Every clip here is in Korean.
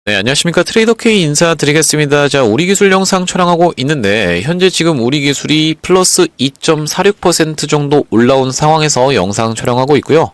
네, 안녕하십니까. 트레이더 K 인사드리겠습니다. 자, 우리 기술 영상 촬영하고 있는데, 현재 지금 우리 기술이 플러스 2.46% 정도 올라온 상황에서 영상 촬영하고 있고요.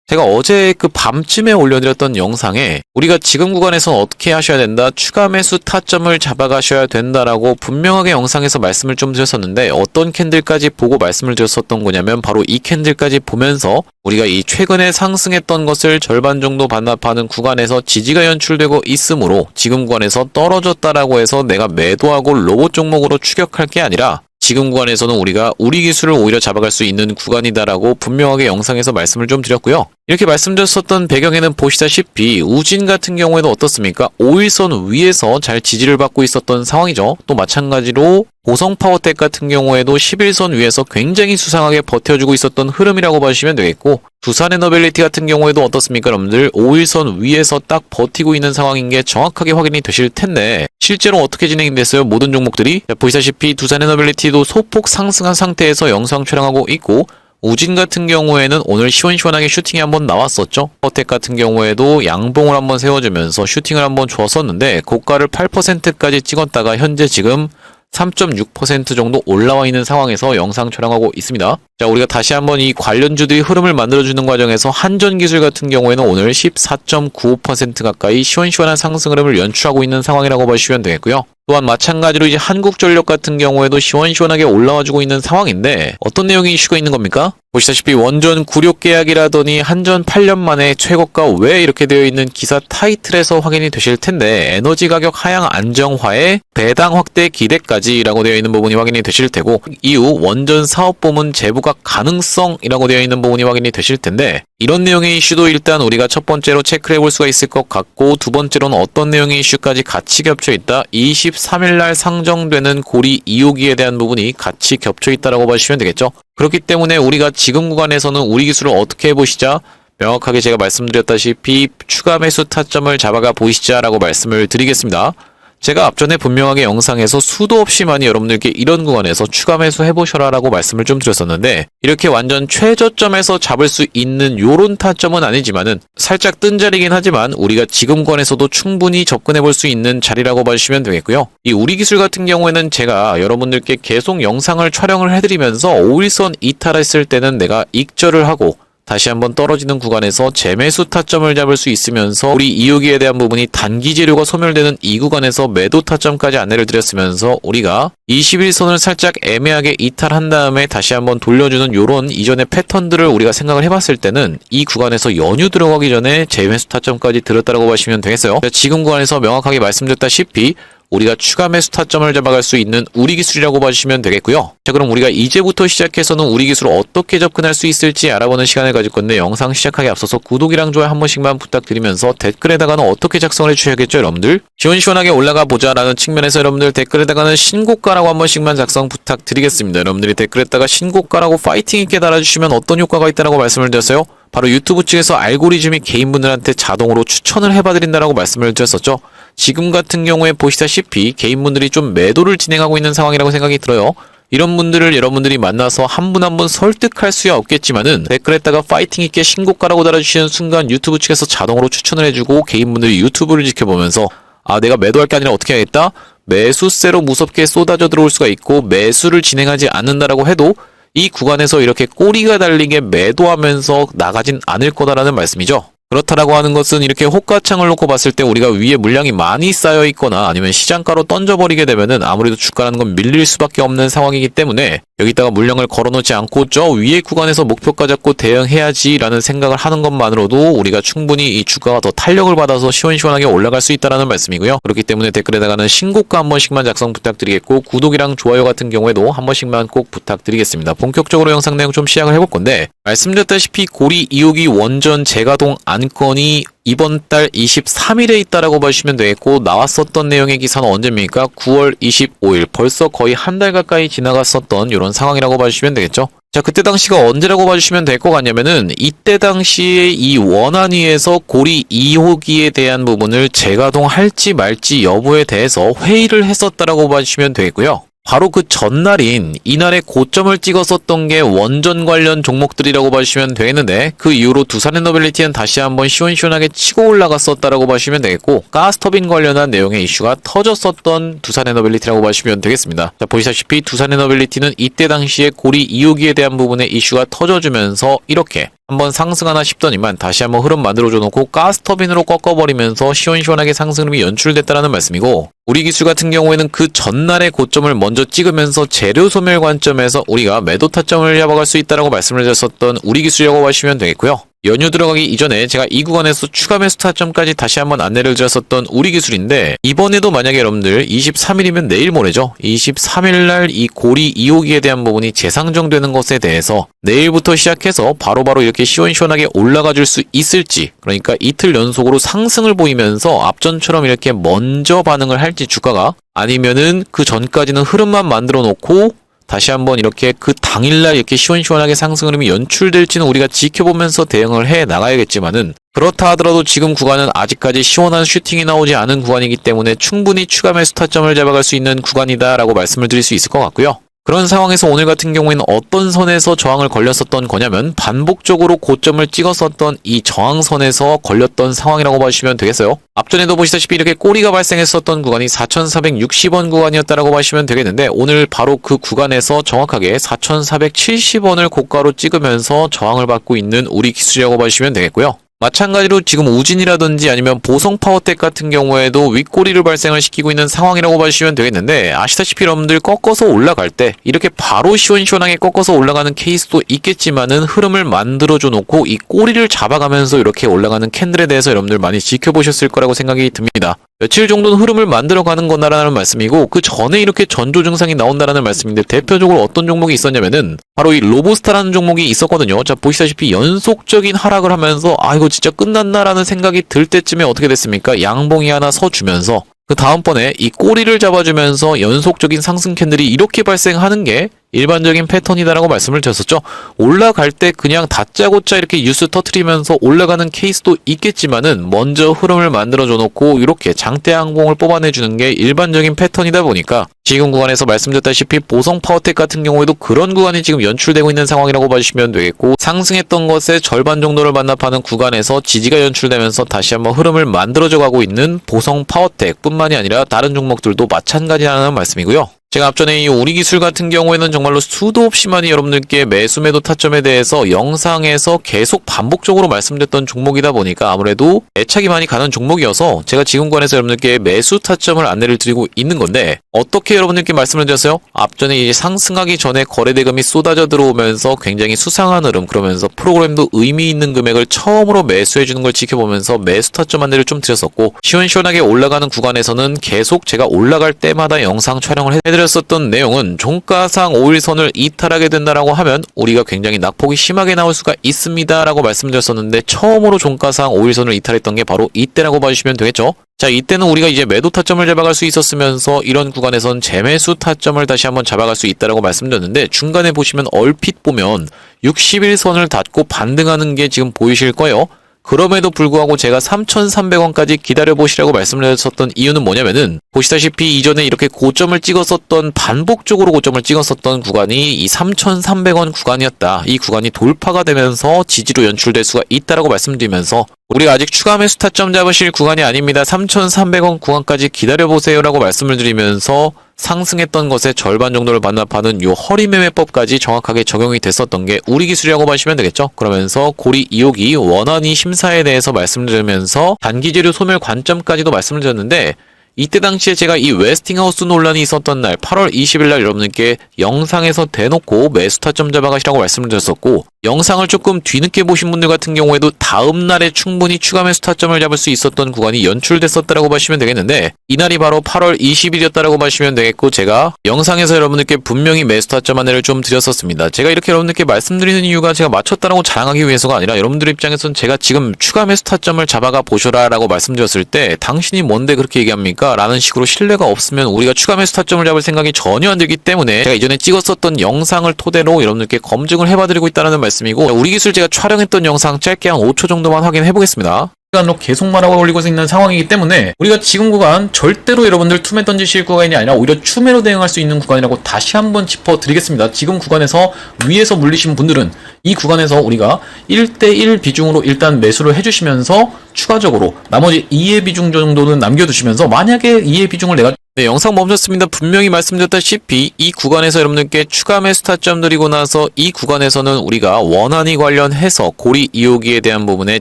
제가 어제 그 밤쯤에 올려드렸던 영상에 우리가 지금 구간에선 어떻게 하셔야 된다, 추가 매수 타점을 잡아가셔야 된다라고 분명하게 영상에서 말씀을 좀 드렸었는데, 어떤 캔들까지 보고 말씀을 드렸었던 거냐면 바로 이 캔들까지 보면서 우리가 이 최근에 상승했던 것을 절반 정도 반납하는 구간에서 지지가 연출되고 있으므로 지금 구간에서 떨어졌다라고 해서 내가 매도하고 로봇 종목으로 추격할 게 아니라 지금 구간에서는 우리가 우리 기술을 오히려 잡아갈 수 있는 구간이다라고 분명하게 영상에서 말씀을 좀 드렸고요. 이렇게 말씀드렸었던 배경에는 보시다시피 우진 같은 경우에도 어떻습니까? 5일선 위에서 잘 지지를 받고 있었던 상황이죠. 또 마찬가지로 보성파워텍 같은 경우에도 11선 위에서 굉장히 수상하게 버텨주고 있었던 흐름이라고 봐주시면 되겠고, 두산에너빌리티 같은 경우에도 어떻습니까? 여러분들 5일선 위에서 딱 버티고 있는 상황인 게 정확하게 확인이 되실 텐데, 실제로 어떻게 진행이 됐어요? 모든 종목들이 보시다시피 두산에너빌리티도 소폭 상승한 상태에서 영상 촬영하고 있고, 우진 같은 경우에는 오늘 시원시원하게 슈팅이 한번 나왔었죠. 퍼텍 같은 경우에도 양봉을 한번 세워주면서 슈팅을 한번 줬었는데 고가를 8%까지 찍었다가 현재 지금 3.6% 정도 올라와 있는 상황에서 영상 촬영하고 있습니다. 자, 우리가 다시 한번 이 관련주들이 흐름을 만들어주는 과정에서 한전기술 같은 경우에는 오늘 14.95% 가까이 시원시원한 상승 흐름을 연출하고 있는 상황이라고 보시면 되겠고요. 또한 마찬가지로 이제 한국전력 같은 경우에도 시원시원하게 올라와주고 있는 상황인데, 어떤 내용이 이슈가 있는 겁니까? 보시다시피 원전 굴욕 계약이라더니 한전 8년 만에 최고가 왜 이렇게 되어 있는 기사 타이틀에서 확인이 되실 텐데, 에너지 가격 하향 안정화에 배당 확대 기대까지라고 되어 있는 부분이 확인이 되실 테고, 이후 원전 사업부문 재부각 가능성이라고 되어 있는 부분이 확인이 되실 텐데, 이런 내용의 이슈도 일단 우리가 첫 번째로 체크를 해볼 수가 있을 것 같고, 두 번째로는 어떤 내용의 이슈까지 같이 겹쳐 있다. 23일날 상정되는 고리 2호기에 대한 부분이 같이 겹쳐 있다라고 봐주시면 되겠죠. 그렇기 때문에 우리가 지금 구간에서는 우리 기술을 어떻게 해보시자, 명확하게 제가 말씀드렸다시피 추가 매수 타점을 잡아가 보시자라고 말씀을 드리겠습니다. 제가 앞전에 분명하게 영상에서 수도 없이 많이 여러분들께 이런 구간에서 추가 매수 해보셔라 라고 말씀을 좀 드렸었는데, 이렇게 완전 최저점에서 잡을 수 있는 요런 타점은 아니지만은 살짝 뜬 자리긴 하지만 우리가 지금 구간에서도 충분히 접근해 볼 수 있는 자리라고 봐주시면 되겠고요. 이 우리 기술 같은 경우에는 제가 여러분들께 계속 영상을 촬영을 해드리면서 5일선 이탈했을 때는 내가 익절을 하고 다시 한번 떨어지는 구간에서 재매수 타점을 잡을 수 있으면서 우리 2호기에 대한 부분이 단기 재료가 소멸되는 이 구간에서 매도 타점까지 안내를 드렸으면서 우리가 21선을 살짝 애매하게 이탈한 다음에 다시 한번 돌려주는 요런 이전의 패턴들을 우리가 생각을 해봤을 때는 이 구간에서 연휴 들어가기 전에 재매수 타점까지 들었다라고 보시면 되겠어요. 지금 구간에서 명확하게 말씀드렸다시피 우리가 추가 매수 타점을 잡아갈 수 있는 우리 기술이라고 봐주시면 되겠고요. 자, 그럼 우리가 이제부터 시작해서는 우리 기술을 어떻게 접근할 수 있을지 알아보는 시간을 가질 건데, 영상 시작하기 앞서서 구독이랑 좋아요 한 번씩만 부탁드리면서 댓글에다가는 어떻게 작성을 해주셔야겠죠, 여러분들? 시원시원하게 올라가 보자라는 측면에서 여러분들 댓글에다가는 신고가라고 한 번씩만 작성 부탁드리겠습니다. 여러분들이 댓글에다가 신고가라고 파이팅 있게 달아주시면 어떤 효과가 있다라고 말씀을 드렸어요? 바로 유튜브 측에서 알고리즘이 개인분들한테 자동으로 추천을 해봐드린다라고 말씀을 드렸었죠. 지금 같은 경우에 보시다시피 개인분들이 좀 매도를 진행하고 있는 상황이라고 생각이 들어요. 이런 분들을 여러분들이 만나서 한 분 한 분 설득할 수야 없겠지만은 댓글에다가 파이팅 있게 신고가라고 달아주시는 순간 유튜브 측에서 자동으로 추천을 해주고 개인분들이 유튜브를 지켜보면서 아, 내가 매도할 게 아니라 어떻게 해야겠다? 매수세로 무섭게 쏟아져 들어올 수가 있고, 매수를 진행하지 않는다라고 해도 이 구간에서 이렇게 꼬리가 달리게 매도하면서 나가진 않을 거다라는 말씀이죠. 그렇다라고 하는 것은 이렇게 호가창을 놓고 봤을 때 우리가 위에 물량이 많이 쌓여 있거나 아니면 시장가로 던져버리게 되면은 아무래도 주가라는 건 밀릴 수밖에 없는 상황이기 때문에 여기다가 물량을 걸어놓지 않고 저 위에 구간에서 목표가 잡고 대응해야지라는 생각을 하는 것만으로도 우리가 충분히 이 주가가 더 탄력을 받아서 시원시원하게 올라갈 수 있다는 말씀이고요. 그렇기 때문에 댓글에다가는 신고가 한 번씩만 작성 부탁드리겠고, 구독이랑 좋아요 같은 경우에도 한 번씩만 꼭 부탁드리겠습니다. 본격적으로 영상 내용 좀 시작을 해볼 건데, 말씀드렸다시피 고리 2호기 원전 재가동 안건이 이번 달 23일에 있다라고 봐주시면 되겠고, 나왔었던 내용의 기사는 언제입니까? 9월 25일. 벌써 거의 한 달 가까이 지나갔었던 이런 상황이라고 봐주시면 되겠죠. 자, 그때 당시가 언제라고 봐주시면 될 것 같냐면은, 이때 당시에 이 원안위에서 고리 2호기에 대한 부분을 재가동할지 말지 여부에 대해서 회의를 했었다라고 봐주시면 되겠고요. 바로 그 전날인 이날의 고점을 찍었었던 게 원전 관련 종목들이라고 보시면 되겠는데, 그 이후로 두산에너빌리티는 다시 한번 시원시원하게 치고 올라갔었다라고 보시면 되겠고, 가스터빈 관련한 내용의 이슈가 터졌었던 두산에너빌리티라고 보시면 되겠습니다. 자, 보시다시피 두산에너빌리티는 이때 당시에 고리 2호기에 대한 부분에 이슈가 터져주면서 이렇게 한번 상승하나 싶더니만 다시 한번 흐름 만들어줘 놓고 가스터빈으로 꺾어버리면서 시원시원하게 상승률이 연출됐다라는 말씀이고, 우리 기술 같은 경우에는 그 전날의 고점을 먼저 찍으면서 재료 소멸 관점에서 우리가 매도 타점을 잡아갈 수 있다라고 말씀을 드렸었던 우리 기술이라고 하시면 되겠고요. 연휴 들어가기 이전에 제가 이 구간에서 추가 매수 타점까지 다시 한번 안내를 드렸었던 우리 기술인데, 이번에도 만약에 여러분들 23일이면 내일 모레죠. 23일날 이 고리 2호기에 대한 부분이 재상정되는 것에 대해서 내일부터 시작해서 바로바로 이렇게 시원시원하게 올라가 줄 수 있을지, 그러니까 이틀 연속으로 상승을 보이면서 앞전처럼 이렇게 먼저 반응을 할지 주가가, 아니면은 그 전까지는 흐름만 만들어 놓고 다시 한번 이렇게 그 당일날 이렇게 시원시원하게 상승 흐름이 연출될지는 우리가 지켜보면서 대응을 해 나가야겠지만은, 그렇다 하더라도 지금 구간은 아직까지 시원한 슈팅이 나오지 않은 구간이기 때문에 충분히 추가 매수 타점을 잡아갈 수 있는 구간이다라고 말씀을 드릴 수 있을 것 같고요. 그런 상황에서 오늘 같은 경우에는 어떤 선에서 저항을 걸렸었던 거냐면, 반복적으로 고점을 찍었었던 이 저항선에서 걸렸던 상황이라고 보시면 되겠어요. 앞전에도 보시다시피 이렇게 꼬리가 발생했었던 구간이 4,460원 구간이었다라고 보시면 되겠는데, 오늘 바로 그 구간에서 정확하게 4,470원을 고가로 찍으면서 저항을 받고 있는 우리 기술이라고 보시면 되겠고요. 마찬가지로 지금 우진이라든지 아니면 보성파워텍 같은 경우에도 윗꼬리를 발생을 시키고 있는 상황이라고 보시면 되겠는데, 아시다시피 여러분들 꺾어서 올라갈 때 이렇게 바로 시원시원하게 꺾어서 올라가는 케이스도 있겠지만은, 흐름을 만들어줘 놓고 이 꼬리를 잡아가면서 이렇게 올라가는 캔들에 대해서 여러분들 많이 지켜보셨을 거라고 생각이 듭니다. 며칠 정도는 흐름을 만들어가는 거다라는 말씀이고, 그 전에 이렇게 전조 증상이 나온다라는 말씀인데, 대표적으로 어떤 종목이 있었냐면은 바로 이 로보스타라는 종목이 있었거든요. 자, 보시다시피 연속적인 하락을 하면서 이거 진짜 끝났나라는 생각이 들 때쯤에 어떻게 됐습니까? 양봉이 하나 서주면서 그 다음번에 이 꼬리를 잡아주면서 연속적인 상승 캔들이 이렇게 발생하는 게 일반적인 패턴이다라고 말씀을 드렸었죠. 올라갈 때 그냥 다짜고짜 이렇게 뉴스 터트리면서 올라가는 케이스도 있겠지만은, 먼저 흐름을 만들어줘 놓고 이렇게 장대 항공을 뽑아내주는 게 일반적인 패턴이다 보니까, 지금 구간에서 말씀드렸다시피 보성 파워텍 같은 경우에도 그런 구간이 지금 연출되고 있는 상황이라고 봐주시면 되겠고, 상승했던 것의 절반 정도를 반납하는 구간에서 지지가 연출되면서 다시 한번 흐름을 만들어져 가고 있는 보성 파워텍 뿐만이 아니라 다른 종목들도 마찬가지라는 말씀이고요. 제가 앞전에 이 우리 기술 같은 경우에는 정말로 수도 없이 많이 여러분들께 매수 매도 타점에 대해서 영상에서 계속 반복적으로 말씀드렸던 종목이다 보니까 아무래도 애착이 많이 가는 종목이어서 제가 지금 관해서 여러분들께 매수 타점을 안내를 드리고 있는 건데, 어떻게 여러분들께 말씀을 드렸어요? 앞전에 이제 상승하기 전에 거래대금이 쏟아져 들어오면서 굉장히 수상한 흐름, 그러면서 프로그램도 의미 있는 금액을 처음으로 매수해주는 걸 지켜보면서 매수 타점 안내를 좀 드렸었고, 시원시원하게 올라가는 구간에서는 계속 제가 올라갈 때마다 영상 촬영을 해드렸었던 내용은, 종가상 5일선을 이탈하게 된다라고 하면 우리가 굉장히 낙폭이 심하게 나올 수가 있습니다 라고 말씀드렸었는데, 처음으로 종가상 5일선을 이탈했던 게 바로 이때라고 봐주시면 되겠죠. 자, 이때는 우리가 이제 매도 타점을 잡아갈 수 있었으면서 이런 구간에선 재매수 타점을 다시 한번 잡아갈 수 있다라고 말씀드렸는데, 중간에 보시면 얼핏 보면 61선을 닫고 반등하는 게 지금 보이실 거예요. 그럼에도 불구하고 제가 3,300원까지 기다려보시라고 말씀을 드렸었던 이유는 뭐냐면은, 보시다시피 이전에 이렇게 고점을 찍었었던, 반복적으로 고점을 찍었었던 구간이 이 3,300원 구간이었다. 이 구간이 돌파가 되면서 지지로 연출될 수가 있다라고 말씀드리면서, 우리가 아직 추가 매수 타점 잡으실 구간이 아닙니다. 3,300원 구간까지 기다려보세요 라고 말씀을 드리면서, 상승했던 것의 절반 정도를 반납하는 요 허리매매법까지 정확하게 적용이 됐었던 게 우리 기술이라고 보시면 되겠죠. 그러면서 고리 2호기 원안위 심사에 대해서 말씀을 드리면서 단기재료 소멸 관점까지도 말씀을 드렸는데, 이때 당시에 제가 이 웨스팅하우스 논란이 있었던 날 8월 20일 날 여러분들께 영상에서 대놓고 매수 타점 잡아가시라고 말씀을 드렸었고, 영상을 조금 뒤늦게 보신 분들 같은 경우에도 다음 날에 충분히 추가 매수 타점을 잡을 수 있었던 구간이 연출됐었다라고 보시면 되겠는데, 이날이 바로 8월 20일이었다라고 보시면 되겠고, 제가 영상에서 여러분들께 분명히 매수 타점 안내를 좀 드렸었습니다. 제가 이렇게 여러분들께 말씀드리는 이유가 제가 맞췄다라고 자랑하기 위해서가 아니라, 여러분들 입장에서는 제가 지금 추가 매수 타점을 잡아가 보셔라 라고 말씀드렸을 때, 당신이 뭔데 그렇게 얘기합니까? 라는 식으로 신뢰가 없으면 우리가 추가 매수 타점을 잡을 생각이 전혀 안 들기 때문에, 제가 이전에 찍었었던 영상을 토대로 여러분들께 검증을 해봐드리고 있다는 말씀이고, 우리 기술 제가 촬영했던 영상 짧게 한 5초 정도만 확인해 보겠습니다. 시간으로 계속 말아올리고 있는 상황이기 때문에 우리가 지금 구간 절대로 여러분들 투매 던지실 구간이 아니라 오히려 추매로 대응할 수 있는 구간이라고 다시 한번 짚어드리겠습니다. 지금 구간에서 위에서 물리신 분들은 이 구간에서 우리가 1대1 비중으로 일단 매수를 해주시면서 추가적으로 나머지 2의 비중 정도는 남겨두시면서 만약에 2의 비중을 내가 영상 멈췄습니다. 분명히 말씀드렸다시피 이 구간에서 여러분들께 추가 매수 타점 드리고 나서 이 구간에서는 우리가 원안이 관련해서 고리 2호기에 대한 부분에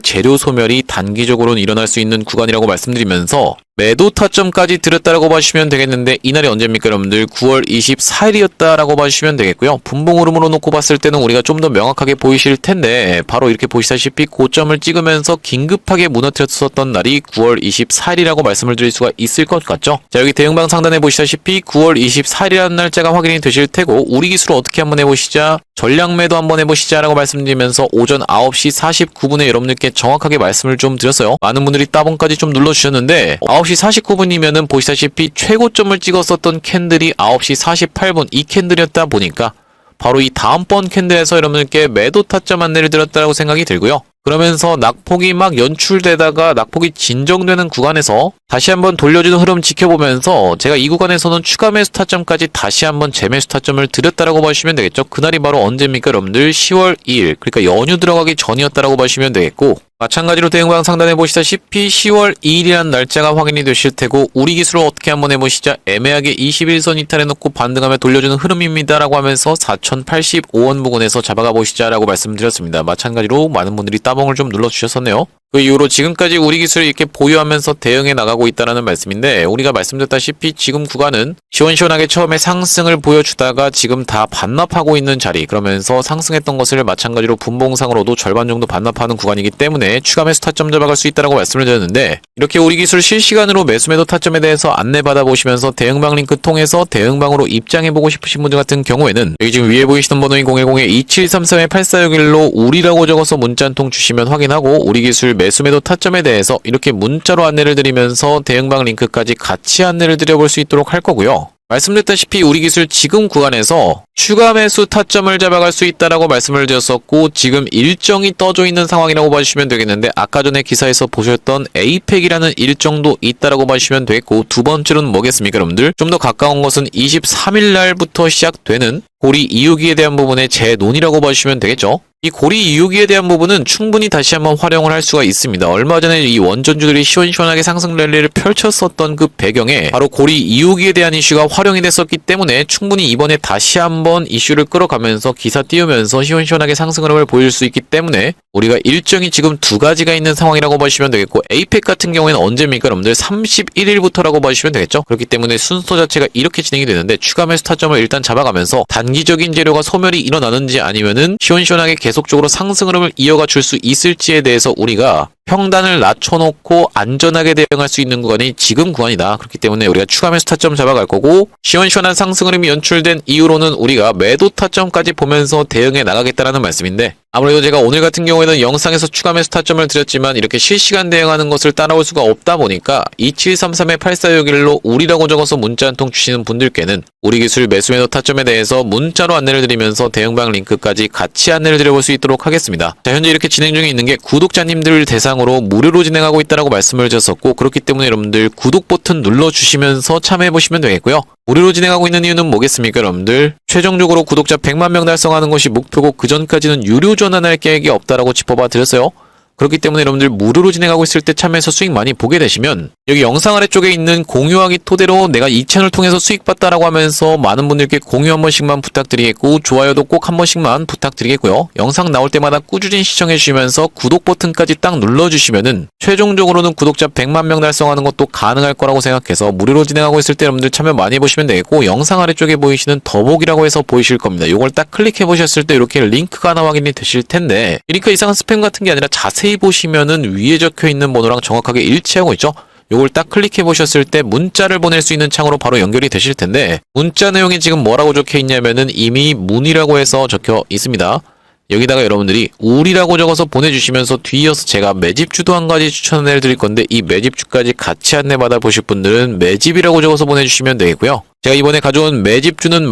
재료 소멸이 단기적으로는 일어날 수 있는 구간이라고 말씀드리면서 매도 타점까지 드렸다라고 봐주시면 되겠는데 이날이 언제입니까 여러분들? 9월 24일이었다라고 봐주시면 되겠고요. 분봉 흐름으로 놓고 봤을 때는 우리가 좀 더 명확하게 보이실 텐데 바로 이렇게 보시다시피 고점을 찍으면서 긴급하게 무너뜨렸었던 날이 9월 24일이라고 말씀을 드릴 수가 있을 것 같죠? 자, 여기 대응방 상단에 보시다시피 9월 24일이라는 날짜가 확인이 되실 테고 우리 기술을 어떻게 한번 해보시자, 전량 매도 한번 해보시자라고 말씀드리면서 오전 9시 49분에 여러분들께 정확하게 말씀을 좀 드렸어요. 많은 분들이 따봉까지 좀 눌러주셨는데 9시 49분이면은 보시다시피 최고점을 찍었었던 캔들이 9시 48분 이 캔들이었다 보니까 바로 이 다음번 캔들에서 여러분들께 매도 타점 안내를 드렸다고 생각이 들고요. 그러면서 낙폭이 막 연출되다가 낙폭이 진정되는 구간에서 다시 한번 돌려주는 흐름 지켜보면서 제가 이 구간에서는 추가 매수 타점까지 다시 한번 재매수 타점을 드렸다라고 봐주시면 되겠죠. 그날이 바로 언제입니까 여러분들? 10월 2일 그러니까 연휴 들어가기 전이었다라고 봐주시면 되겠고 마찬가지로 대응방 상단에 보시다시피 10월 2일이라는 날짜가 확인이 되실 테고 우리 기술을 어떻게 한번 해보시자 애매하게 21선 이탈해 놓고 반등하며 돌려주는 흐름입니다 라고 하면서 4085원 부근에서 잡아가 보시자 라고 말씀드렸습니다. 마찬가지로 많은 분들이 따봉을 좀 눌러주셨었네요. 그 이후로 지금까지 우리 기술을 이렇게 보유하면서 대응해 나가고 있다는 말씀인데 우리가 말씀드렸다시피 지금 구간은 시원시원하게 처음에 상승을 보여주다가 지금 다 반납하고 있는 자리 그러면서 상승했던 것을 마찬가지로 분봉상으로도 절반 정도 반납하는 구간이기 때문에 추가 매수 타점 잡아갈 수 있다고 말씀을 드렸는데 이렇게 우리 기술 실시간으로 매수 매도 타점에 대해서 안내받아 보시면서 대응방 링크 통해서 대응방으로 입장해보고 싶으신 분들 같은 경우에는 여기 지금 위에 보이시는 번호인 010-2733-8461로 우리라고 적어서 문자 한 통 주시면 확인하고 우리 기술 매수 매도 타점에 대해서 이렇게 문자로 안내를 드리면서 대응방 링크까지 같이 안내를 드려볼 수 있도록 할 거고요. 말씀드렸다시피 우리 기술 지금 구간에서 추가 매수 타점을 잡아갈 수 있다라고 말씀을 드렸었고 지금 일정이 떠져 있는 상황이라고 봐주시면 되겠는데 아까 전에 기사에서 보셨던 에이펙이라는 일정도 있다라고 봐주시면 되겠고 두 번째로는 뭐겠습니까 여러분들? 좀 더 가까운 것은 23일 날부터 시작되는 고리 2호기에 대한 부분의 재논이라고 봐주시면 되겠죠. 이 고리 2호기에 대한 부분은 충분히 다시 한번 활용을 할 수가 있습니다. 얼마 전에 이 원전주들이 시원시원하게 상승 랠리를 펼쳤었던 그 배경에 바로 고리 2호기에 대한 이슈가 활용이 됐었기 때문에 충분히 이번에 다시 한번 이슈를 끌어가면서 기사 띄우면서 시원시원하게 상승 흐름을 보일 수 있기 때문에 우리가 일정이 지금 두 가지가 있는 상황이라고 봐주시면 되겠고 에이펙 같은 경우에는 언제입니까 여러분들? 31일부터라고 봐주시면 되겠죠. 그렇기 때문에 순서 자체가 이렇게 진행이 되는데 추가 매수 타점을 일단 잡아가면서 단기적인 재료가 소멸이 일어나는지 아니면은 시원시원하게 계속적으로 상승 흐름을 이어가 줄 수 있을지에 대해서 우리가 평단을 낮춰놓고 안전하게 대응할 수 있는 구간이 지금 구간이다. 그렇기 때문에 우리가 추가 매수 타점 잡아갈 거고 시원시원한 상승 흐름이 연출된 이후로는 우리가 매도 타점까지 보면서 대응해 나가겠다라는 말씀인데 아무래도 제가 오늘 같은 경우에는 영상에서 추가 매수 타점을 드렸지만 이렇게 실시간 대응하는 것을 따라올 수가 없다 보니까 2733-8461로 우리라고 적어서 문자 한 통 주시는 분들께는 우리 기술 매수 매도 타점에 대해서 문자로 안내를 드리면서 대응방 링크까지 같이 안내를 드려볼 수 있도록 하겠습니다. 자, 현재 이렇게 진행 중에 있는 게 구독자님들 대상으로 무료로 진행하고 있다고 말씀을 드렸었고 그렇기 때문에 여러분들 구독 버튼 눌러주시면서 참여해보시면 되겠고요. 무료로 진행하고 있는 이유는 뭐겠습니까 여러분들? 최종적으로 구독자 100만 명 달성하는 것이 목표고 그 전까지는 유료 전환할 계획이 없다라고 짚어봐 드렸어요. 그렇기 때문에 여러분들 무료로 진행하고 있을 때 참여해서 수익 많이 보게 되시면 여기 영상 아래쪽에 있는 공유하기 토대로 내가 이 채널 통해서 수익 봤다라고 하면서 많은 분들께 공유 한 번씩만 부탁드리겠고 좋아요도 꼭 한 번씩만 부탁드리겠고요. 영상 나올 때마다 꾸준히 시청해 주시면서 구독 버튼까지 딱 눌러주시면은 최종적으로는 구독자 100만 명 달성하는 것도 가능할 거라고 생각해서 무료로 진행하고 있을 때 여러분들 참여 많이 해보시면 되겠고 영상 아래쪽에 보이시는 더보기라고 해서 보이실 겁니다. 요걸 딱 클릭해 보셨을 때 이렇게 링크가 하나 확인이 되실 텐데 이 링크 이상한 스팸 같은 게 아니라 자세히 보시면은 위에 적혀 있는 번호랑 정확하게 일치하고 있죠. 요걸 딱 클릭해 보셨을 때 문자를 보낼 수 있는 창으로 바로 연결이 되실 텐데 문자 내용이 지금 뭐라고 적혀 있냐면은 이미 문의라고 해서 적혀 있습니다. 여기다가 여러분들이 우리라고 적어서 보내주시면서 뒤이어서 제가 매집주도 한 가지 추천을 드릴 건데 이 매집주까지 같이 안내받아 보실 분들은 매집이라고 적어서 보내주시면 되겠고요. 제가 이번에 가져온 매집주는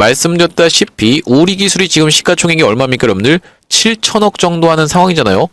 말씀드렸다시피 우리 기술이 지금 시가총액이 얼마입니까 여러분들? 7천억 정도 하는 상황이잖아요.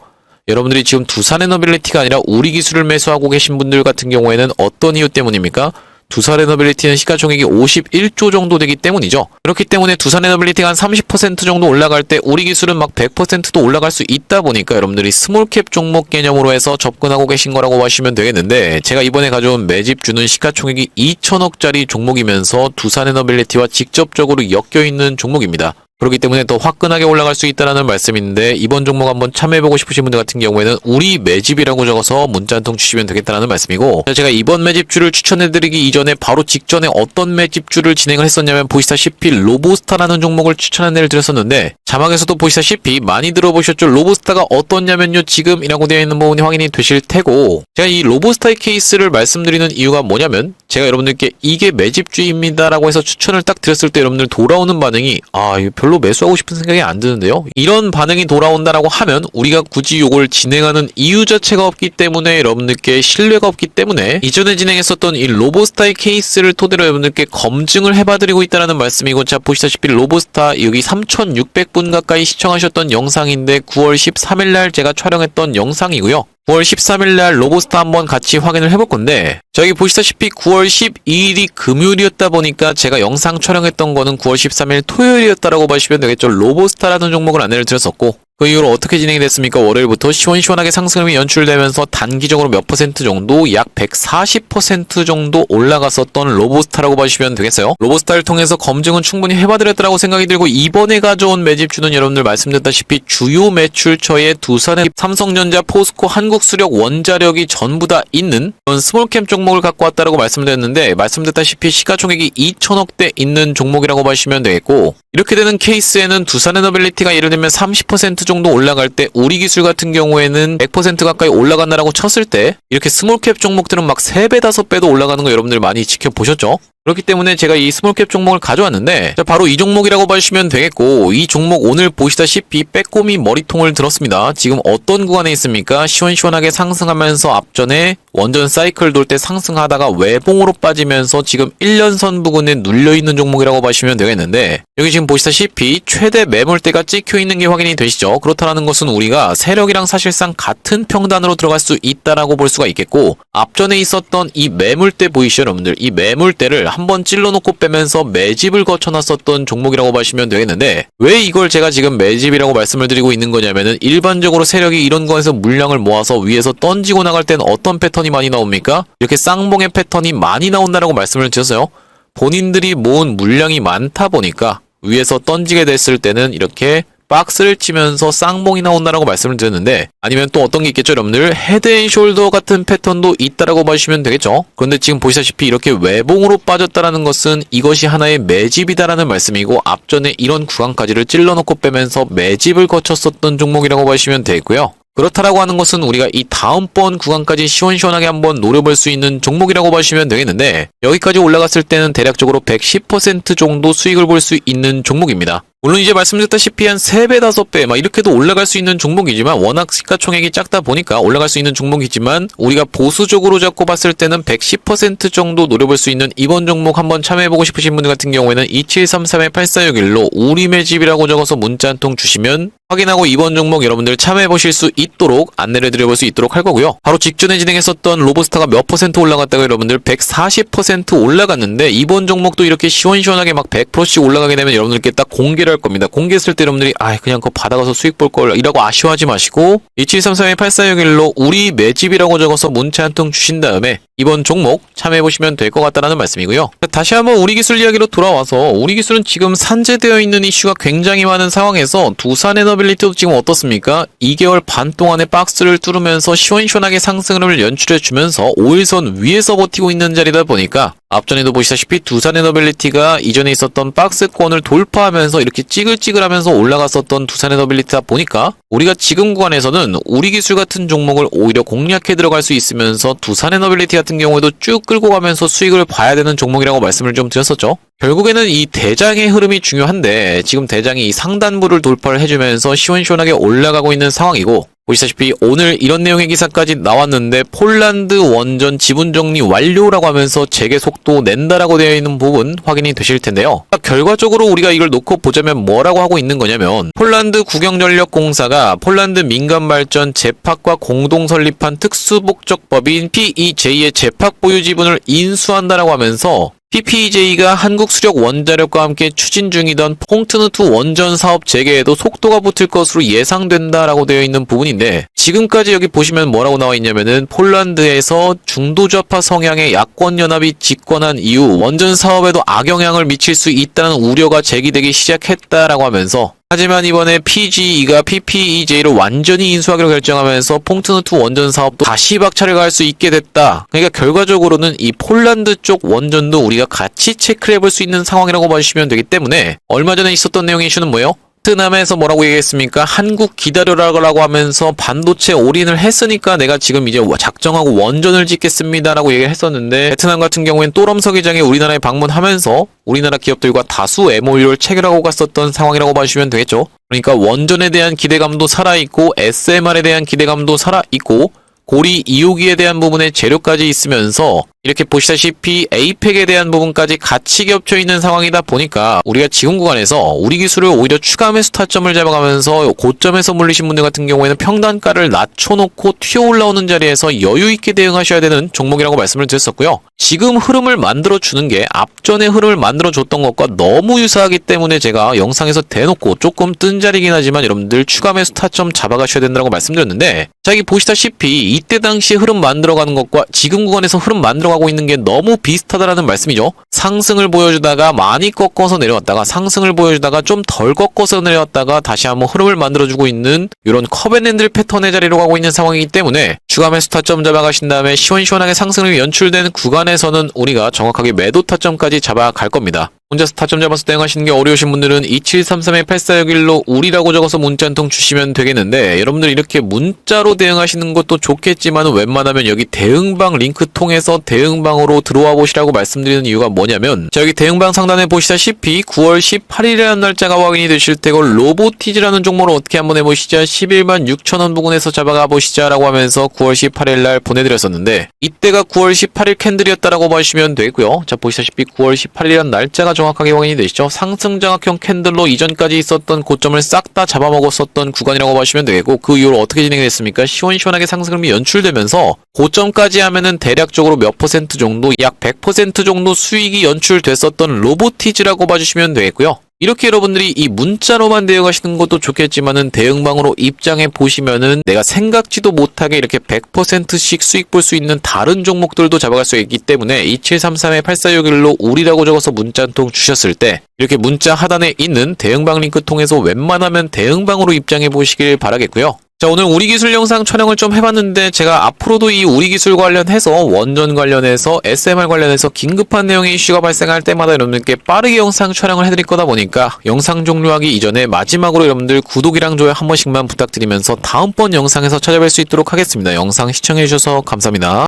여러분들이 지금 두산에너빌리티가 아니라 우리기술을 매수하고 계신 분들 같은 경우에는 어떤 이유 때문입니까? 두산에너빌리티는 시가총액이 51조 정도 되기 때문이죠. 그렇기 때문에 두산에너빌리티가 한 30% 정도 올라갈 때 우리기술은 막 100%도 올라갈 수 있다 보니까 여러분들이 스몰캡 종목 개념으로 해서 접근하고 계신 거라고 보시면 되겠는데, 제가 이번에 가져온 매집주는 시가총액이 2천억짜리 종목이면서 두산에너빌리티와 직접적으로 엮여있는 종목입니다. 그렇기 때문에 더 화끈하게 올라갈 수 있다는 말씀인데, 이번 종목 한번 참여해보고 싶으신 분들 같은 경우에는 우리 매집이라고 적어서 문자 한 통 주시면 되겠다는 말씀이고, 제가 이번 매집주를 추천해드리기 이전에 바로 직전에 어떤 매집주를 진행을 했었냐면, 보시다시피 로보스타라는 종목을 추천을 드렸었는데, 자막에서도 보시다시피 많이 들어보셨죠? 로보스타가 어떻냐면요, 지금이라고 되어 있는 부분이 확인이 되실 테고, 제가 이 로보스타의 케이스를 말씀드리는 이유가 뭐냐면, 제가 여러분들께 이게 매집주입니다 라고 해서 추천을 딱 드렸을 때 여러분들 돌아오는 반응이, 이거 별로 매수하고 싶은 생각이 안 드는데요. 이런 반응이 돌아온다라고 하면 우리가 굳이 이걸 진행하는 이유 자체가 없기 때문에, 여러분들께 신뢰가 없기 때문에 이전에 진행했었던 이 로보스타의 케이스를 토대로 여러분들께 검증을 해봐드리고 있다는 말씀이고, 자 보시다시피 로보스타 여기 3,600분 가까이 시청하셨던 영상인데 9월 13일날 제가 촬영했던 영상이고요. 9월 13일날 로보스타 한번 같이 확인을 해볼 건데, 저기 보시다시피 9월 12일이 금요일이었다 보니까 제가 영상 촬영했던 거는 9월 13일 토요일이었다라고 보시면 되겠죠. 로보스타라는 종목을 안내를 드렸었고, 그 이후로 어떻게 진행이 됐습니까? 월요일부터 시원시원하게 상승이 연출되면서 단기적으로 몇 퍼센트 정도, 약 140% 정도 올라갔었던 로보스타라고 보시면 되겠어요. 로보스타를 통해서 검증은 충분히 해봐드렸다고 생각이 들고, 이번에 가져온 매집주는 여러분들 말씀드렸다시피 주요 매출처에 두산의 삼성전자, 포스코, 한국수력, 원자력이 전부 다 있는 그런 스몰캡 종목을 갖고 왔다라고 말씀드렸는데, 말씀드렸다시피 시가총액이 2천억대 있는 종목이라고 보시면 되겠고, 이렇게 되는 케이스에는 두산에너빌리티가 예를 들면 30% 정도 올라갈 때 우리기술 같은 경우에는 100% 가까이 올라간다라고 쳤을 때, 이렇게 스몰캡 종목들은 막 3배, 5배도 올라가는 거 여러분들 많이 지켜보셨죠? 그렇기 때문에 제가 이 스몰캡 종목을 가져왔는데, 자, 바로 이 종목이라고 보시면 되겠고, 이 종목 오늘 보시다시피 빼꼼히 머리통을 들었습니다. 지금 어떤 구간에 있습니까? 시원시원하게 상승하면서 앞전에 원전 사이클 돌 때 상승하다가 외봉으로 빠지면서 지금 1년선 부근에 눌려있는 종목이라고 보시면 되겠는데, 여기 지금 보시다시피 최대 매물대가 찍혀있는 게 확인이 되시죠? 그렇다는 것은 우리가 세력이랑 사실상 같은 평단으로 들어갈 수 있다라고 볼 수가 있겠고, 앞전에 있었던 이 매물대 보이시죠 여러분들? 이 매물대를 한번 찔러놓고 빼면서 매집을 거쳐놨었던 종목이라고 보시면 되겠는데, 왜 이걸 제가 지금 매집이라고 말씀을 드리고 있는 거냐면은, 일반적으로 세력이 이런 거에서 물량을 모아서 위에서 던지고 나갈 때는 어떤 패턴이 많이 나옵니까? 이렇게 쌍봉의 패턴이 많이 나온다라고 말씀을 드렸어요. 본인들이 모은 물량이 많다 보니까 위에서 던지게 됐을 때는 이렇게 박스를 치면서 쌍봉이 나온다라고 말씀을 드렸는데, 아니면 또 어떤 게 있겠죠 여러분들? 헤드앤숄더 같은 패턴도 있다라고 보시면 되겠죠. 그런데 지금 보시다시피 이렇게 외봉으로 빠졌다라는 것은 이것이 하나의 매집이다라는 말씀이고, 앞전에 이런 구간까지를 찔러놓고 빼면서 매집을 거쳤었던 종목이라고 보시면 되겠고요. 그렇다라고 하는 것은 우리가 이 다음번 구간까지 시원시원하게 한번 노려볼 수 있는 종목이라고 보시면 되겠는데, 여기까지 올라갔을 때는 대략적으로 110% 정도 수익을 볼 수 있는 종목입니다. 물론 이제 말씀드렸다시피 한 3배, 5배 막 이렇게도 올라갈 수 있는 종목이지만, 워낙 시가총액이 작다 보니까 올라갈 수 있는 종목이지만, 우리가 보수적으로 잡고 봤을 때는 110% 정도 노려볼 수 있는 이번 종목 한번 참여해보고 싶으신 분들 같은 경우에는 2733-8461로 우리 매집이라고 적어서 문자 한 통 주시면 확인하고 이번 종목 여러분들 참여해보실 수 있도록 안내를 드려볼 수 있도록 할 거고요. 바로 직전에 진행했었던 로보스타가 몇 퍼센트 올라갔다가 여러분들 140% 올라갔는데, 이번 종목도 이렇게 시원시원하게 막 100%씩 올라가게 되면 여러분들께 딱 공개를 할 겁니다. 공개했을 때 여러분들이 그냥 그거 받아가서 수익 볼 걸 이라고 아쉬워하지 마시고, 2733-8461로 우리 매집이라고 적어서 문자 한 통 주신 다음에 이번 종목 참여해보시면 될 것 같다는 말씀이고요. 다시 한번 우리기술 이야기로 돌아와서, 우리기술은 지금 산재되어 있는 이슈가 굉장히 많은 상황에서 두산에너빌리티도 지금 어떻습니까? 2개월 반 동안의 박스를 뚫으면서 시원시원하게 상승을 연출해주면서 5일선 위에서 버티고 있는 자리다 보니까, 앞전에도 보시다시피 두산에너빌리티가 이전에 있었던 박스권을 돌파하면서 이렇게 찌글찌글하면서 올라갔었던 두산에너빌리티다 보니까, 우리가 지금 구간에서는 우리기술 같은 종목을 오히려 공략해 들어갈 수 있으면서 두산에너빌리티 같은 경우에도 쭉 끌고 가면서 수익을 봐야 되는 종목이라고 말씀을 좀 드렸었죠. 결국에는 이 대장의 흐름이 중요한데, 지금 대장이 이 상단부를 돌파를 해주면서 시원시원하게 올라가고 있는 상황이고, 보시다시피 오늘 이런 내용의 기사까지 나왔는데 폴란드 원전 지분 정리 완료라고 하면서 재개 속도 낸다라고 되어 있는 부분 확인이 되실 텐데요. 결과적으로 우리가 이걸 놓고 보자면 뭐라고 하고 있는 거냐면 폴란드 국영전력공사가 폴란드 민간발전 재팍과 공동 설립한 특수목적법인 PEJ의 재팍 보유 지분을 인수한다라고 하면서 PPJ가 한국수력 원자력과 함께 추진 중이던 퐁트누2 원전 사업 재개에도 속도가 붙을 것으로 예상된다라고 되어 있는 부분인데 지금까지 여기 보시면 뭐라고 나와 있냐면은 폴란드에서 중도좌파 성향의 야권연합이 집권한 이후 원전 사업에도 악영향을 미칠 수 있다는 우려가 제기되기 시작했다라고 하면서 하지만 이번에 PGE가 PPEJ를 완전히 인수하기로 결정하면서 퐁트누2 원전 사업도 다시 박차를 가할 수 있게 됐다. 그러니까 결과적으로는 이 폴란드 쪽 원전도 우리가 같이 체크를 해볼 수 있는 상황이라고 봐주시면 되기 때문에 얼마 전에 있었던 내용의 이슈는 뭐예요? 베트남에서 뭐라고 얘기했습니까? 한국 기다려라고 하면서 반도체 올인을 했으니까 내가 지금 이제 작정하고 원전을 짓겠습니다라고 얘기를 했었는데 베트남 같은 경우엔 또럼서 기장이 우리나라에 방문하면서 우리나라 기업들과 다수 MOU를 체결하고 갔었던 상황이라고 봐주시면 되겠죠. 그러니까 원전에 대한 기대감도 살아있고 SMR에 대한 기대감도 살아있고 고리 2호기에 대한 부분에 재료까지 있으면서 이렇게 보시다시피 에이펙에 대한 부분까지 같이 겹쳐 있는 상황이다 보니까 우리가 지금 구간에서 우리 기술을 오히려 추가 매수 타점을 잡아가면서 고점에서 물리신 분들 같은 경우에는 평단가를 낮춰놓고 튀어 올라오는 자리에서 여유있게 대응하셔야 되는 종목이라고 말씀을 드렸었고요. 지금 흐름을 만들어주는 게 앞전의 흐름을 만들어줬던 것과 너무 유사하기 때문에 제가 영상에서 대놓고 조금 뜬 자리긴 하지만 여러분들 추가 매수 타점 잡아가셔야 된다고 말씀드렸는데 자, 여기 보시다시피 이때 당시에 흐름 만들어가는 것과 지금 구간에서 흐름 만들어가고 있는 게 너무 비슷하다라는 말씀이죠. 상승을 보여주다가 많이 꺾어서 내려왔다가 상승을 보여주다가 좀 덜 꺾어서 내려왔다가 다시 한번 흐름을 만들어주고 있는 이런 컵앤핸들 패턴의 자리로 가고 있는 상황이기 때문에 추가 매수 타점 잡아가신 다음에 시원시원하게 상승을 연출된 구간에서는 우리가 정확하게 매도 타점까지 잡아갈 겁니다. 혼자서 타점 잡아서 대응하시는 게 어려우신 분들은 2733-8461로 우리라고 적어서 문자 한 통 주시면 되겠는데 여러분들 이렇게 문자로 대응하시는 것도 좋겠지만 웬만하면 여기 대응방 링크 통해서 대응방으로 들어와 보시라고 말씀드리는 이유가 뭐냐면 자, 여기 대응방 상단에 보시다시피 9월 18일이라는 날짜가 확인이 되실 테고 로보티즈라는 종목을 어떻게 한번 해보시죠. 11만 6천원 부근에서 잡아가 보시자라고 하면서 9월 18일 날 보내드렸었는데 이때가 9월 18일 캔들이었다라고 보시면 되고요. 자, 보시다시피 9월 18일이라는 날짜가 정확하게 확인이 되시죠. 상승 장악형 캔들로 이전까지 있었던 고점을 싹 다 잡아먹었었던 구간이라고 보시면 되겠고 그 이후로 어떻게 진행이 됐습니까? 시원시원하게 상승이 연출되면서 고점까지 하면은 대략적으로 몇 퍼센트 정도 약 100% 정도 수익이 연출됐었던 로보티즈라고 봐주시면 되겠고요. 이렇게 여러분들이 이 문자로만 대응하시는 것도 좋겠지만은 대응방으로 입장해 보시면은 내가 생각지도 못하게 이렇게 100%씩 수익 볼 수 있는 다른 종목들도 잡아갈 수 있기 때문에 2733-8461로 우리라고 적어서 문자 한 통 주셨을 때 이렇게 문자 하단에 있는 대응방 링크 통해서 웬만하면 대응방으로 입장해 보시길 바라겠고요. 자, 오늘 우리 기술 영상 촬영을 좀 해봤는데 제가 앞으로도 이 우리 기술 관련해서 원전 관련해서 SMR 관련해서 긴급한 내용의 이슈가 발생할 때마다 여러분들께 빠르게 영상 촬영을 해드릴 거다 보니까 영상 종료하기 이전에 마지막으로 여러분들 구독이랑 좋아요 한 번씩만 부탁드리면서 다음번 영상에서 찾아뵐 수 있도록 하겠습니다. 영상 시청해주셔서 감사합니다.